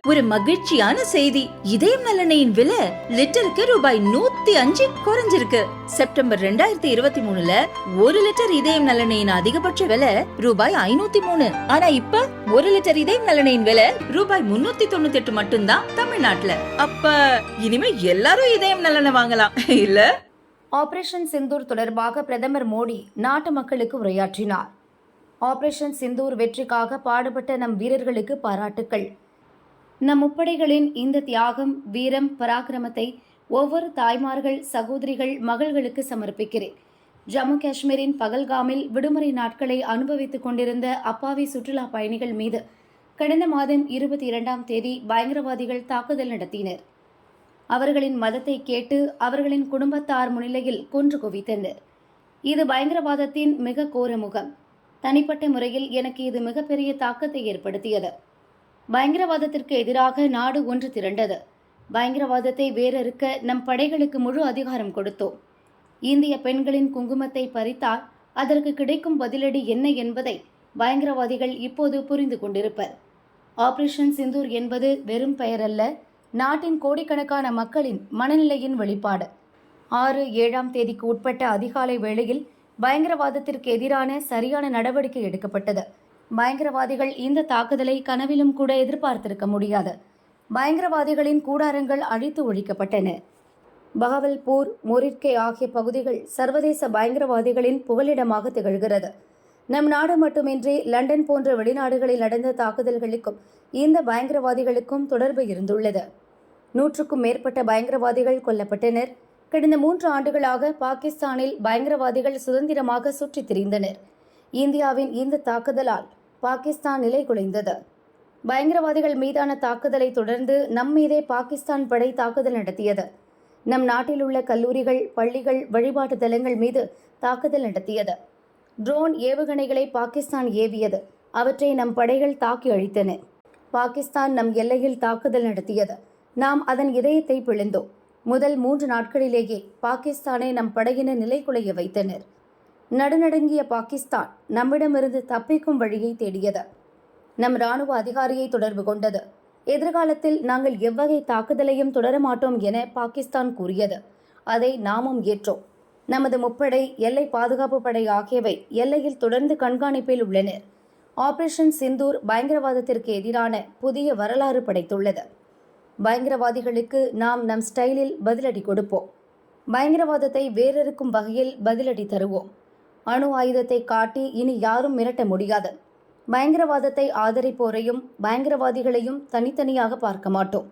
ஒரு மகிழ்ச்சியான செய்தி. இதயம் நல்லெண்ணெயின் விலை லிட்டருக்கு ரூபாய் 105 குறைஞ்சிருக்கு. செப்டம்பர் 2023ல 1 லிட்டர் இதயம் நல்லெண்ணெயின் அதிகபட்ச விலை ரூபாய் 503. ஆனா இப்ப 1 லிட்டர் இதயம் நல்லெண்ணெயின் விலை ரூபாய் 398 மட்டும்தான் தமிழ்நாட்டுல. அப்ப இனிமே எல்லாரும் இதயம் நல்லெண்ணெய் வாங்கலாம் இல்ல? ஆபரேஷன் சிந்தூர் தொடர்பாக பிரதமர் மோடி நாட்டு மக்களுக்கு உரையாற்றினார். ஆபரேஷன் சிந்தூர் வெற்றிக்காக பாடுபட்ட நம் வீரர்களுக்கு பாராட்டுக்கள். நம் முப்படைகளின் இந்த தியாகம், வீரம், பராக்கிரமத்தை ஒவ்வொரு தாய்மார்கள், சகோதரிகள், மகள்களுக்கு சமர்ப்பிக்கிறேன். ஜம்மு காஷ்மீரின் பகல்காமில் விடுமுறை நாட்களை அனுபவித்துக் கொண்டிருந்த அப்பாவி சுற்றுலா பயணிகள் மீது கடந்த மாதம் 22ஆம் தேதி பயங்கரவாதிகள் தாக்குதல் நடத்தினர். அவர்களின் மதத்தை கேட்டு அவர்களின் குடும்பத்தார் முன்னிலையில் கொன்று குவித்தனர். இது பயங்கரவாதத்தின் மிக கோர முகம். தனிப்பட்ட முறையில் எனக்கு இது மிகப்பெரிய தாக்கத்தை ஏற்படுத்தியது. பயங்கரவாதத்திற்கு எதிராக நாடு ஒன்று திரண்டது. பயங்கரவாதத்தை வேரறுக்க நம் படைகளுக்கு முழு அதிகாரம் கொடுத்தோம். இந்திய பெண்களின் குங்குமத்தை பறித்தால் அதற்கு கிடைக்கும் பதிலடி என்ன என்பதை பயங்கரவாதிகள் இப்போது புரிந்து கொண்டிருப்பர். ஆபரேஷன் சிந்தூர் என்பது வெறும் பெயரல்ல, நாட்டின் கோடிக்கணக்கான மக்களின் மனநிலையின் வெளிப்பாடு. 6-7ஆம் தேதிக்கு உட்பட்ட அதிகாலை வேளையில் பயங்கரவாதத்திற்கு எதிரான சரியான நடவடிக்கை எடுக்கப்பட்டது. பயங்கரவாதிகள் இந்த தாக்குதலை கனவிலும் கூட எதிர்பார்த்திருக்க முடியாது. பயங்கரவாதிகளின் கூடாரங்கள் அழித்து ஒழிக்கப்பட்டன. பஹவல்பூர், மொரிட்கே ஆகிய பகுதிகள் சர்வதேச பயங்கரவாதிகளின் புகலிடமாக திகழ்கிறது. நம் நாடு மட்டுமின்றி லண்டன் போன்ற வெளிநாடுகளில் நடந்த தாக்குதல்களுக்கும் இந்த பயங்கரவாதிகளுக்கும் தொடர்பு இருந்துள்ளது. 100க்கும் மேற்பட்ட பயங்கரவாதிகள் கொல்லப்பட்டனர். கடந்த 3 ஆண்டுகளாக பாகிஸ்தானில் பயங்கரவாதிகள் சுதந்திரமாக சுற்றித் திரிந்தனர். இந்தியாவின் இந்த தாக்குதலால் பாகிஸ்தான் நிலை குலைந்தது. பயங்கரவாதிகள் மீதான தாக்குதலை தொடர்ந்து நம் மீதே பாகிஸ்தான் படை தாக்குதல் நடத்தியது. நம் நாட்டில் உள்ள கல்லூரிகள், பள்ளிகள், வழிபாட்டு தலங்கள் மீது தாக்குதல் நடத்தியது. ட்ரோன் ஏவுகணைகளை பாகிஸ்தான் ஏவியது. அவற்றை நம் படைகள் தாக்கி அழித்தன. பாகிஸ்தான் நம் எல்லையில் தாக்குதல் நடத்தியது. நாம் அதன் இதயத்தை பிளந்தோம். முதல் 3 நாட்களிலேயே பாகிஸ்தானை நம் படையினர் நிலைகுலைய வைத்தனர். நடுநடுங்கிய பாகிஸ்தான் நம்மிடமிருந்து தப்பிக்கும் வழியை தேடியது. நம் இராணுவ அதிகாரியை தொடர்பு கொண்டது. எதிர்காலத்தில் நாங்கள் எவ்வகை தாக்குதலையும் தொடரமாட்டோம் என பாகிஸ்தான் கூறியது. அதை நாமும் ஏற்றோம். நமது முப்படை, எல்லை பாதுகாப்பு படை ஆகியவை எல்லையில் தொடர்ந்து கண்காணிப்பில் உள்ளனர். ஆபரேஷன் சிந்தூர் பயங்கரவாதத்திற்கு எதிரான புதிய வரலாறு படைத்துள்ளது. பயங்கரவாதிகளுக்கு நாம் நம் ஸ்டைலில் பதிலடி கொடுப்போம். பயங்கரவாதத்தை வேறறுக்கும் வகையில் பதிலடி தருவோம். அணு ஆயுதத்தை காட்டி இனி யாரும் மிரட்ட முடியாது. பயங்கரவாதத்தை ஆதரிப்போரையும் பயங்கரவாதிகளையும் தனித்தனியாக பார்க்க மாட்டோம்.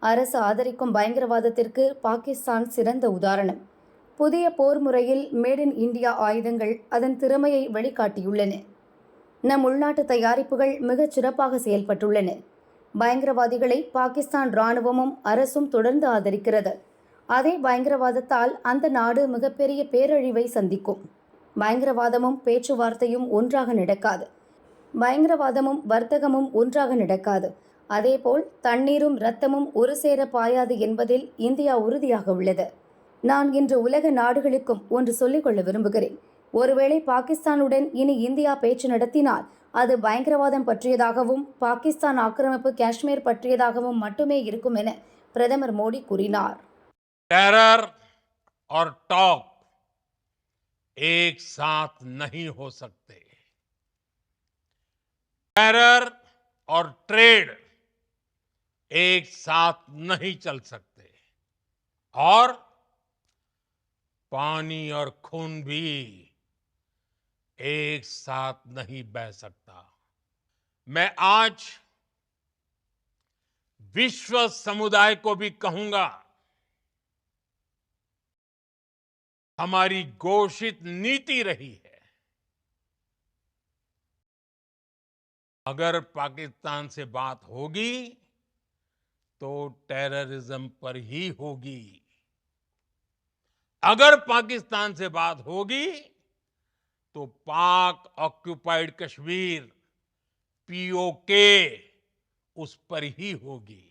அரசு ஆதரிக்கும் பயங்கரவாதத்திற்கு பாகிஸ்தான் சிறந்த உதாரணம். புதிய போர் முறையில் மேட் இன் இந்தியா ஆயுதங்கள் அதன் திறமையை வெளிக்காட்டியுள்ளன. நம் உள்நாட்டு தயாரிப்புகள் மிகச் சிறப்பாக செயல்பட்டுள்ளன. பயங்கரவாதிகளை பாகிஸ்தான் இராணுவமும் அரசும் தொடர்ந்து ஆதரிக்கிறது. அதே பயங்கரவாதத்தால் அந்த நாடு மிகப்பெரிய பேரழிவை சந்திக்கும். பயங்கரவாதமும் பேச்சுவார்த்தையும் ஒன்றாக நடக்காது. பயங்கரவாதமும் வர்த்தகமும் ஒன்றாக நடக்காது. அதேபோல் தண்ணீரும் இரத்தமும் ஒரு சேர பாயாது என்பதில் இந்தியா உறுதியாக உள்ளது. நான் இன்று உலக நாடுகளுக்கும் ஒன்று சொல்லிக்கொள்ள விரும்புகிறேன். ஒருவேளை பாகிஸ்தானுடன் இனி இந்தியா பேச்சு நடத்தினால் அது பயங்கரவாதம் பற்றியதாகவும் பாகிஸ்தான் ஆக்கிரமிப்பு காஷ்மீர் பற்றியதாகவும் மட்டுமே இருக்கும் என பிரதமர் மோடி கூறினார். टेरर और टॉक एक साथ नहीं हो सकते. टेरर और ट्रेड एक साथ नहीं चल सकते. और पानी और खून भी एक साथ नहीं बह सकता. मैं आज विश्व समुदाय को भी कहूंगा, हमारी घोषित नीति रही है, अगर पाकिस्तान से बात होगी तो टेररिज्म पर ही होगी. अगर पाकिस्तान से बात होगी तो पाक ऑक्युपाइड कश्मीर, पीओके, उस पर ही होगी.